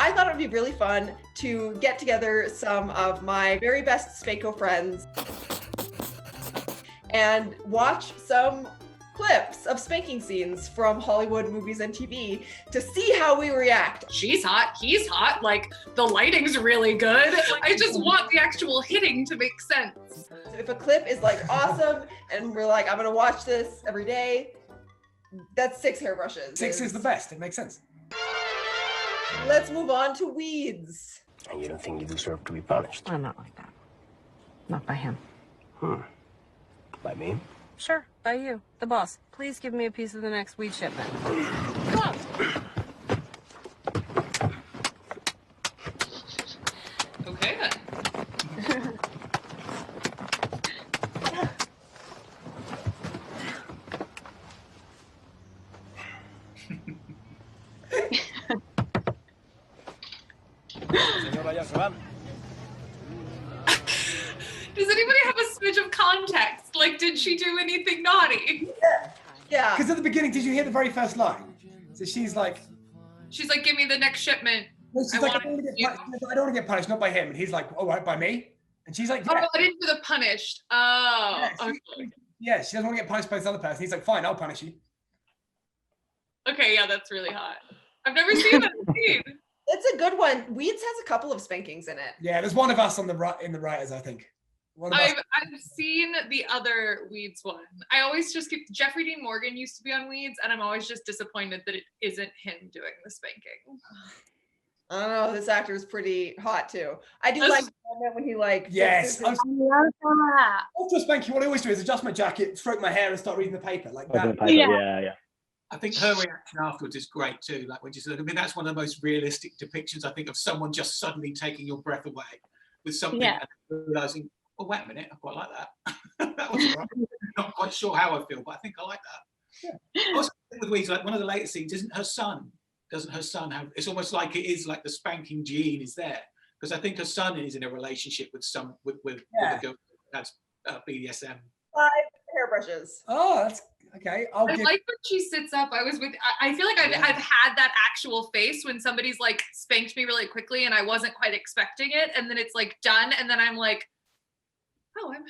I thought it would be really fun to get together some of my very best Spanko friends and watch some clips of spanking scenes from Hollywood movies and TV to see how we react. She's hot, he's hot, like the lighting's really good. I just want the actual hitting to make sense. So if a clip is like awesome and we're like, I'm gonna watch this every day, that's 6 hairbrushes. 6 is the best, it makes sense. Let's move on to weeds. And you don't think you deserve to be punished? I'm not like that. Not by him. By me? Sure, by you, the boss. Please give me a piece of the next weed shipment. Come on. Okay then. Does anybody have a smidge of context? Like, did she do anything naughty? Yeah. Because at the beginning, did you hear the very first line? So she's like, give me the next shipment. I don't want to get punished, not by him. And he's like, all right, by me? And she's like, yeah. Oh, I didn't do the punished. Oh, Yeah, okay. Yeah, she doesn't want to get punished by this other person. He's like, fine, I'll punish you. Okay, yeah, that's really hot. I've never seen that scene. It's a good one. Weeds has a couple of spankings in it. Yeah, there's one of us on the right in the writers, I think. One of us. I've seen the other Weeds one. I always just keep Jeffrey Dean Morgan used to be on Weeds, and I'm always just disappointed that it isn't him doing the spanking. I don't know. This actor is pretty hot too. I do like the moment when he like. Yes. fixes his- After a spanking, what I always do is adjust my jacket, stroke my hair, and start reading the paper like that. Yeah. I think her reaction afterwards is great too. Like when she said, I mean, that's one of the most realistic depictions I think of someone just suddenly taking your breath away with something and realizing, oh wait a minute, I quite like that. That was right. Not quite sure how I feel, but I think I like that. Yeah. Also, with Weeds, like one of the later scenes, doesn't her son have? It's almost like it is like the spanking gene is there because I think her son is in a relationship with a girl that's BDSM. 5 hairbrushes. Oh, that's okay. I like when she sits up. I feel like I've had that actual face when somebody's like spanked me really quickly and I wasn't quite expecting it, and then it's like done, and then I'm like, oh, I'm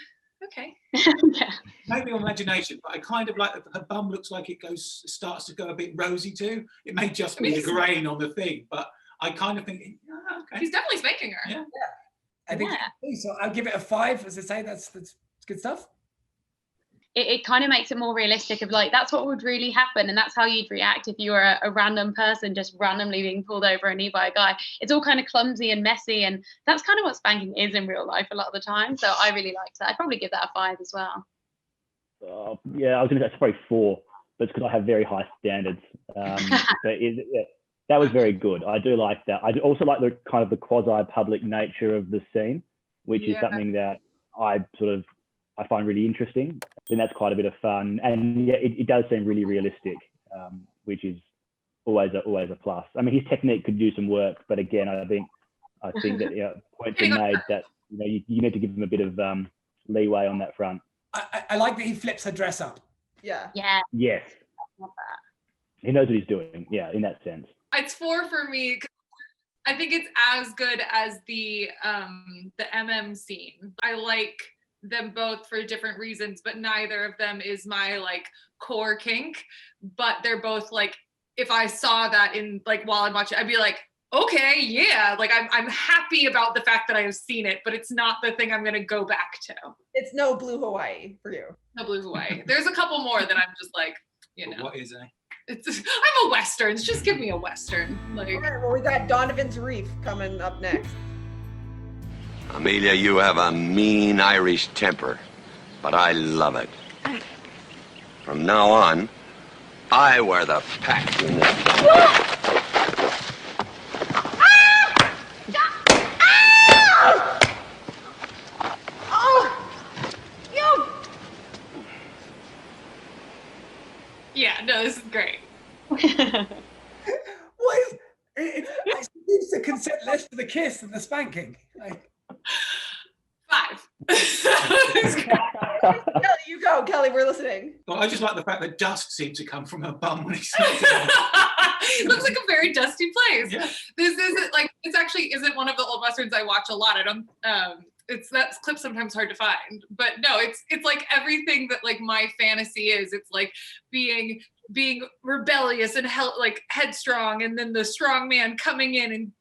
okay. Yeah. Maybe your imagination, but I kind of like her bum looks like it starts to go a bit rosy too. It may just be the grain on the thing, but I kind of think, oh, okay. He's definitely spanking her. Yeah. I think so. I'll give it a 5. As I say, that's good stuff. It kind of makes it more realistic of like, that's what would really happen. And that's how you'd react if you were a random person just randomly being pulled over a knee by a guy. It's all kind of clumsy and messy. And that's kind of what spanking is in real life a lot of the time. So I really liked that. I'd probably give that a 5 as well. Yeah, I was going to say it's probably 4, but it's because I have very high standards. That was very good. I do like that. I do also like the kind of the quasi-public nature of the scene, which is something that I find really interesting. Then that's quite a bit of fun, and yeah, it does seem really realistic, which is always a plus. I mean, his technique could do some work, but again, I think that points are made that you need to give him a bit of leeway on that front. I like that he flips her dress up. Yeah. Yeah. Yes. I love that. He knows what he's doing. Yeah, in that sense. It's 4 for me. I think it's as good as the MM scene. I like them both for different reasons, but neither of them is my like core kink. But they're both like, if I saw that in like while I'm watching, I'd be like, okay, yeah, like I'm happy about the fact that I have seen it, but it's not the thing I'm gonna go back to. It's no Blue Hawaii for you. No Blue Hawaii. There's a couple more that I'm just like, What is it? I'm a Westerns. Just give me a Western. Like, all right, well, we got Donovan's Reef coming up next. Amelia, you have a mean Irish temper, but I love it. From now on, I wear the pack. yeah, no, this is great. What is it? It seems to consent less to the kiss than the spanking. Like, 5. Kelley, you go. Kelley, we're listening. Well, I just like the fact that dust seemed to come from her bum when he snapped it on. It looks like a very dusty place. Yeah. This isn't like, this actually isn't one of the old Westerns I watch a lot. I don't, it's that clip's sometimes hard to find, but no, it's like everything that like my fantasy is. It's like being rebellious and like headstrong, and then the strong man coming in and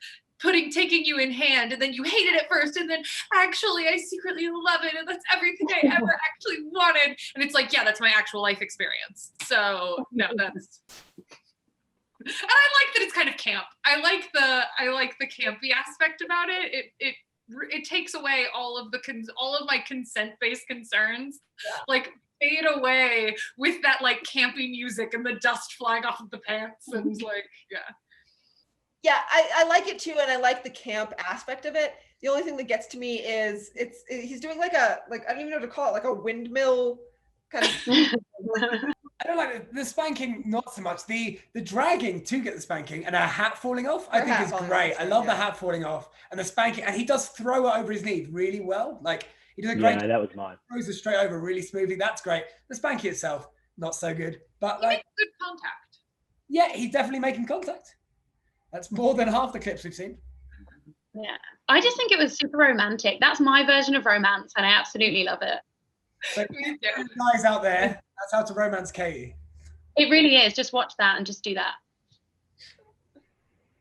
taking you in hand, and then you hate it at first, and then actually I secretly love it, and that's everything I ever actually wanted. And it's like, yeah, that's my actual life experience. So no, that's. And I like that it's kind of camp. I like the campy aspect about it. It takes away all of my consent-based concerns. Yeah. Like fade away with that like campy music and the dust flying off of the pants, and like, yeah. Yeah, I like it too, and I like the camp aspect of it. The only thing that gets to me is he's doing like I don't even know what to call it, like a windmill kind of. I don't like the spanking, not so much. The dragging to get the spanking and her hat falling off, I think is great. I love the hat falling off and the spanking, and he does throw it over his knees really well. Like he does a great. Yeah, that was mine. Throws it straight over really smoothly. That's great. The spanking itself, not so good, but he like makes good contact. Yeah, he's definitely making contact. That's more than half the clips we've seen. Yeah, I just think it was super romantic. That's my version of romance, and I absolutely love it. So guys out there, that's how to romance Katie. It really is. Just watch that and just do that.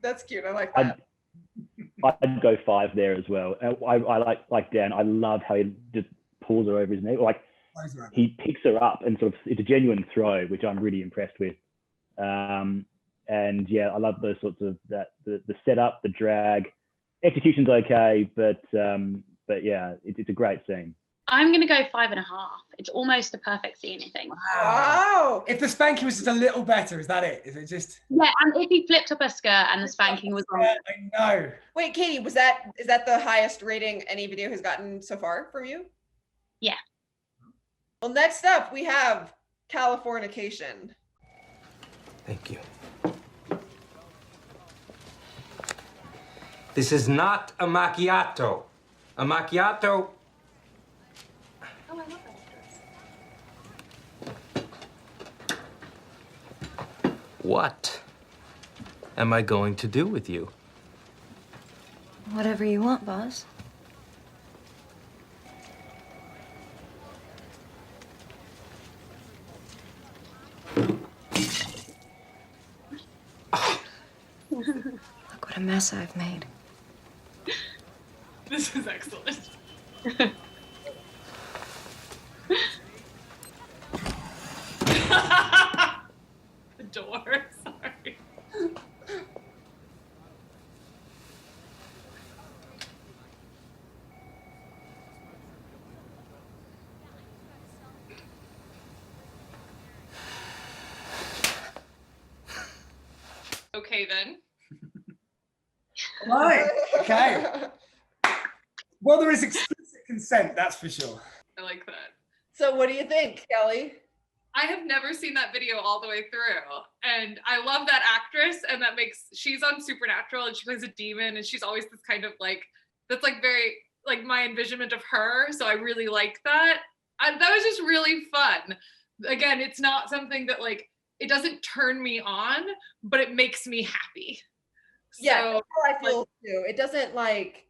That's cute. I like that. I'd go 5 there as well. I like Dan. I love how he just pulls her over his knee. Like he picks her up and sort of, it's a genuine throw, which I'm really impressed with. And yeah, I love those sorts of the setup, the drag, execution's okay, but yeah, it's a great scene. I'm going to go 5.5. It's almost a perfect scene, I think. Wow. If the spanking was just a little better, is that it? Is it just? Yeah, and if he flipped up her skirt and the spanking was on. I know. Wait, Katie, is that the highest rating any video has gotten so far from you? Yeah. Well, next up we have Californication. Thank you. This is not a macchiato. A macchiato. Oh, I love that. What am I going to do with you? Whatever you want, boss. Look what a mess I've made. This is excellent. The door, sorry. Okay then. Right. Okay. Well, there is explicit consent, that's for sure. I like that. So what do you think, Kelley? I have never seen that video all the way through, and I love that actress, and she's on Supernatural, and she plays a demon, and she's always this kind of like, that's like very like my envisionment of her, so I really like that. That was just really fun. Again, it's not something that like, it doesn't turn me on, but it makes me happy. Yeah, so, that's how I feel too. It doesn't like,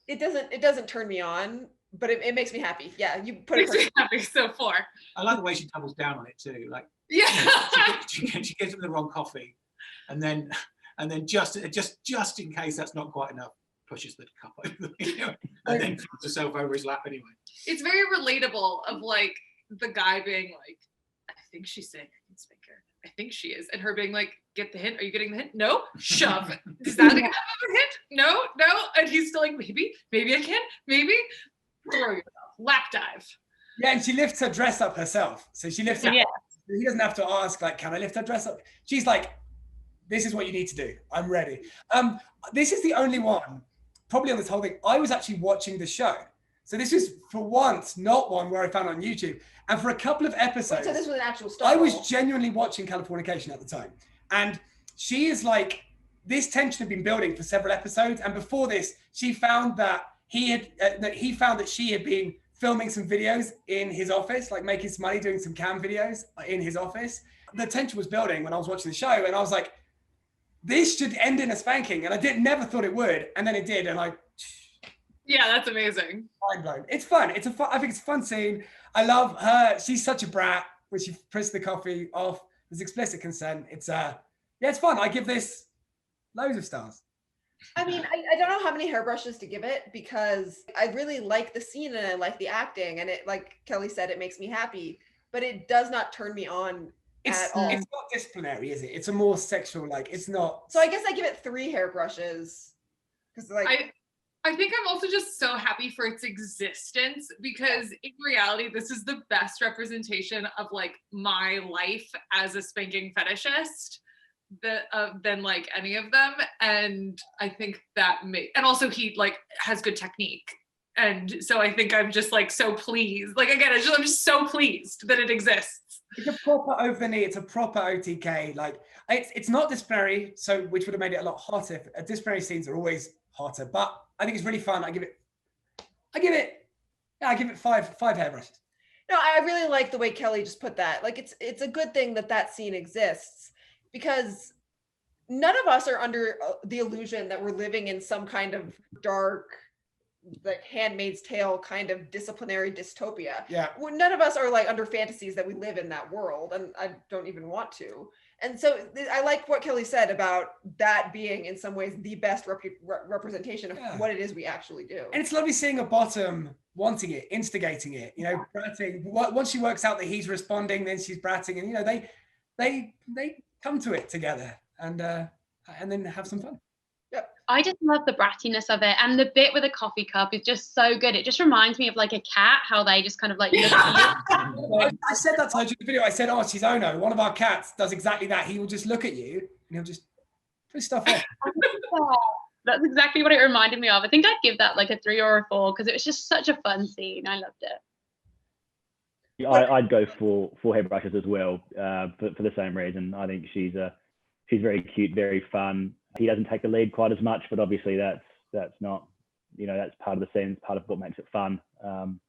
it doesn't turn me on, but it makes me happy. Yeah, you put it. Makes me happy. So 4. I like the way she doubles down on it too. Like, yeah, she gives him the wrong coffee, and then just in case that's not quite enough, pushes the cup over, and then puts herself over his lap anyway. It's very relatable of like the guy being like, I think she's saying I can spank her. I think she is, and her being like, get the hint? Are you getting the hint? No, shove. Is that a hint? No. And he's still like, maybe I can, maybe. Throw yourself, lap dive. Yeah, and she lifts her dress up herself. So she lifts it. Yeah. He doesn't have to ask, like, can I lift her dress up? She's like, this is what you need to do. I'm ready. This is the only one, probably on this whole thing. I was actually watching the show. So this is, for once, not one where I found on YouTube. And for a couple of episodes, so this was an actual story. I was genuinely watching Californication at the time. And she is like, this tension had been building for several episodes. And before this, she found that she had been filming some videos in his office, like making some money, doing some cam videos in his office. The tension was building when I was watching the show, and I was like, this should end in a spanking. And I never thought it would. And then it did. And yeah, that's amazing. Mind blown. It's fun. I think it's a fun scene. I love her. She's such a brat when she pressed the coffee off. There's explicit consent. It's it's fun. I give this loads of stars. I mean, I don't know how many hairbrushes to give it, because I really like the scene and I like the acting, and it, like Kelley said, it makes me happy, but it does not turn me on at all. It's not disciplinary, is it? It's a more sexual, like, it's not. So I guess I give it 3 hairbrushes, because like I think I'm also just so happy for its existence, because in reality, this is the best representation of like my life as a spanking fetishist than like any of them. And I think that and also he like has good technique. And so I think I'm just like so pleased. Like again, I'm just so pleased that it exists. It's a proper over the knee. It's a proper OTK. Like it's not disciplinary, so which would have made it a lot hotter. Disciplinary scenes are always hotter, but I think it's really fun. I give it 5 hairbrushes. No, I really like the way Kelley just put that. Like it's a good thing that scene exists, because none of us are under the illusion that we're living in some kind of dark, like Handmaid's Tale kind of disciplinary dystopia. Yeah. None of us are like under fantasies that we live in that world, and I don't even want to. And so I like what Kelley said about that being in some ways the best representation of what it is we actually do. And it's lovely seeing a bottom wanting it, instigating it, you know, bratting. Once she works out that he's responding, then she's bratting, and you know, they come to it together and then have some fun. I just love the brattiness of it, and the bit with the coffee cup is just so good. It just reminds me of like a cat, how they just kind of like look at you. I said that to her in the video. I said, "Oh, she's Ono. One of our cats does exactly that. He will just look at you and he'll just put stuff on." That's exactly what it reminded me of. I think I'd give that like a 3 or a 4, because it was just such a fun scene. I loved it. I'd go for hairbrushes as well, for the same reason. I think she's very cute, very fun. He doesn't take the lead quite as much, but obviously that's not, you know, that's part of the scene, it's part of what makes it fun. And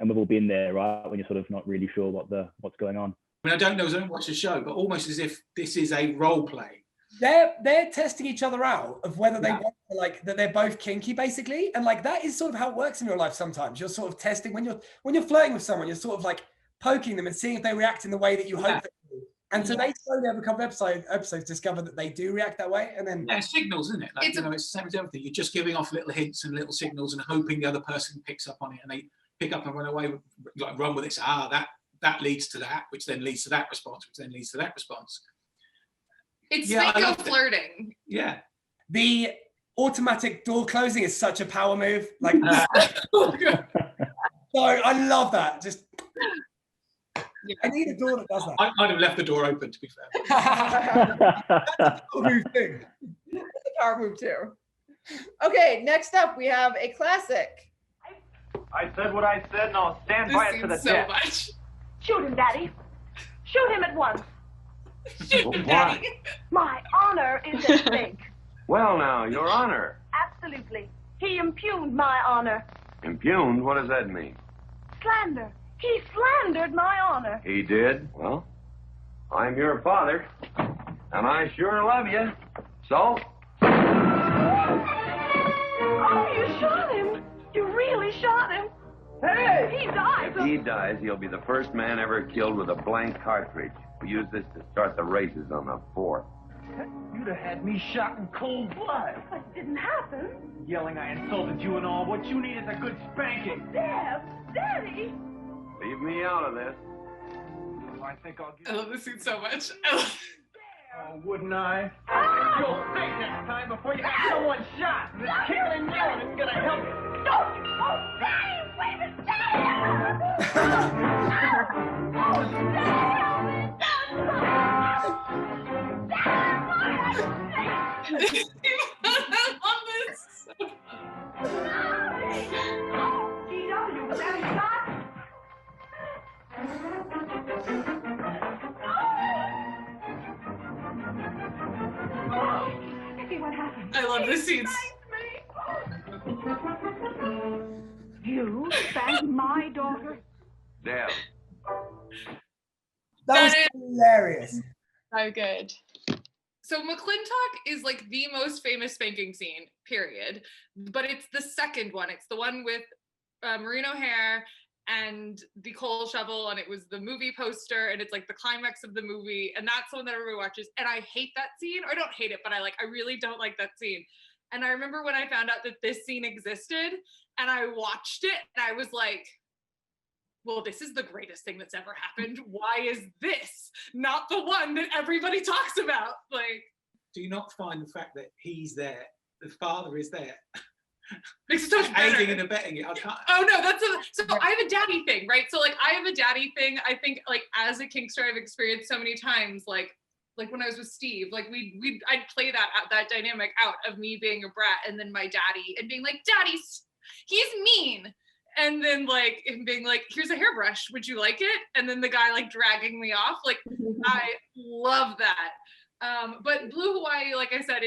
we've all been there, right? When you're sort of not really sure what's going on. I mean, I don't know, I don't watch the show, but almost as if this is a role play. They're testing each other out of whether they want to, like, that they're both kinky, basically, and like that is sort of how it works in your life. Sometimes you're sort of testing when you're flirting with someone, you're sort of like poking them and seeing if they react in the way that you hope they do. And so they slowly, over a couple of episodes, discover that they do react that way, and then signals, isn't it? Like, it's the same as everything. You're just giving off little hints and little signals and hoping the other person picks up on it, and they pick up and run away, run with it. So, that leads to that, which then leads to that response, which then leads to that response. It's Spanko flirting. Yeah. The automatic door closing is such a power move. Like, so I love that. Just. I need a door that does that. I might have left the door open, to be fair. That's a power move too. That's a power move too. Okay, next up we have a classic. I said what I said, and I'll stand by it to the death. Much. Shoot him, Daddy. Shoot him at once. Shoot him, Daddy. My honor is at stake. Well, now, Your Honor. Absolutely. He impugned my honor. Impugned? What does that mean? Slander. He slandered my honor. He did? Well, I'm your father, and I sure love you. So? Oh, you shot him. You really shot him. Hey! He dies. If he dies, he'll be the first man ever killed with a blank cartridge. We use this to start the races on the 4th. You'd have had me shot in cold blood. But it didn't happen. Yelling I insulted you and all. What you need is a good spanking. Dad! Daddy! Leave me out of this. I think I'll get... I love this scene so much. Oh, wouldn't I? You'll think next time before you have someone shot. This kicking and yelling isn't gonna help you. Don't! Oh, Daddy! Wait a minute! Daddy! Oh, Daddy! I love this. GW, Daddy shot? What happened? I love this scene. You spanked my Dale. That was That hilarious. So good. So McLintock is like the most famous spanking scene, period. But it's the second one. It's the one with merino hair and the coal shovel, and it was the movie poster, and it's like the climax of the movie, and that's the one that everybody watches. And I hate that scene, or I don't hate it, but I really don't like that scene. And I remember when I found out that this scene existed, and I watched it, and I was like, well, this is the greatest thing that's ever happened. Why is this not the one that everybody talks about? Like, do you not find the fact that he's there, the father is there, makes it so much better. aiding and abetting it? I can't. Oh no, so I have a daddy thing, right? So like I have a daddy thing. I think like as a kinkster, I've experienced so many times, like when I was with Steve, like I'd play that dynamic out of me being a brat and then my daddy and being like, Daddy's, he's mean. And then like him being like, here's a hairbrush, would you like it? And then the guy like dragging me off. Like I love that. But Blue Hawaii, like I said,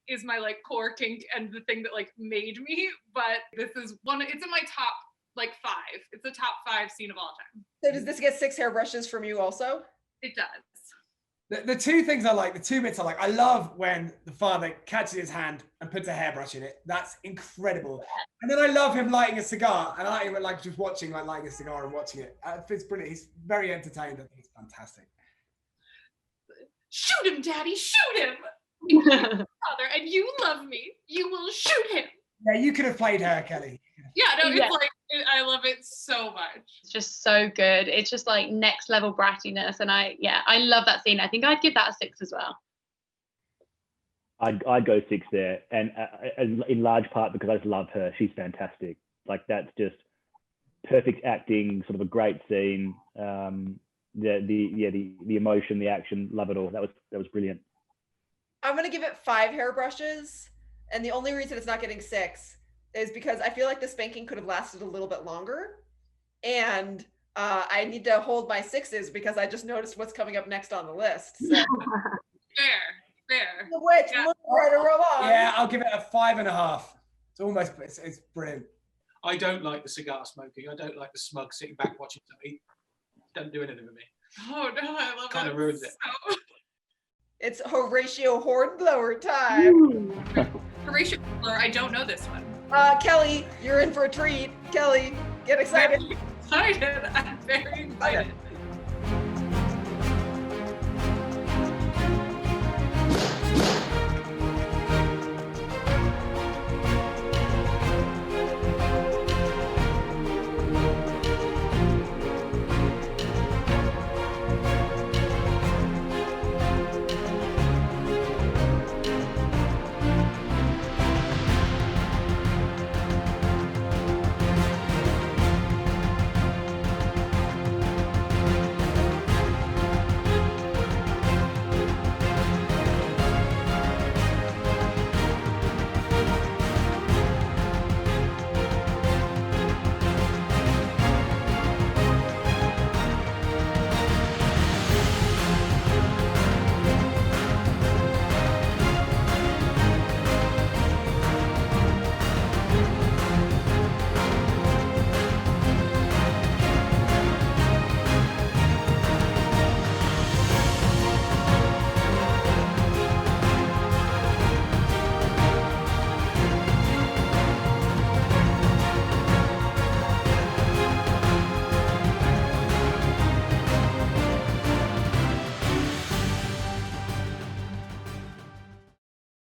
is my like core kink and the thing that like made me. But this is it's in my top like 5. It's the top 5 scene of all time. So does this get 6 hairbrushes from you also? It does. The 2 things I like, the 2 bits I like, I love when the father catches his hand and puts a hairbrush in it. That's incredible. And then I love him lighting a cigar, and I like him like just watching, like lighting a cigar and watching it. It's brilliant. He's very entertained. I think it's fantastic. Shoot him, Daddy, shoot him. Father, and you love me, you will shoot him. Yeah, you could have played her, Kelley. Yeah, no, it's like, I love it so much. It's just so good. It's just like next level brattiness. And I love that scene. I think I'd give that a 6 as well. I'd go 6 there. And in large part because I just love her. She's fantastic. Like that's just perfect acting, sort of a great scene. The emotion, the action, love it all. That was brilliant. I'm gonna give it 5 hairbrushes, and the only reason it's not getting 6 is because I feel like the spanking could have lasted a little bit longer, and I need to hold my 6s because I just noticed what's coming up next on the list. So. Fair. Which right or wrong? Yeah, I'll give it a 5.5. It's brilliant. I don't like the cigar smoking. I don't like the smug sitting back watching something. Don't do anything with me. Oh no, I love Kind of ruins it. It's Horatio Hornblower time. Horatio Hornblower, I don't know this one. Kelley, you're in for a treat. Kelley, get excited. I'm very excited.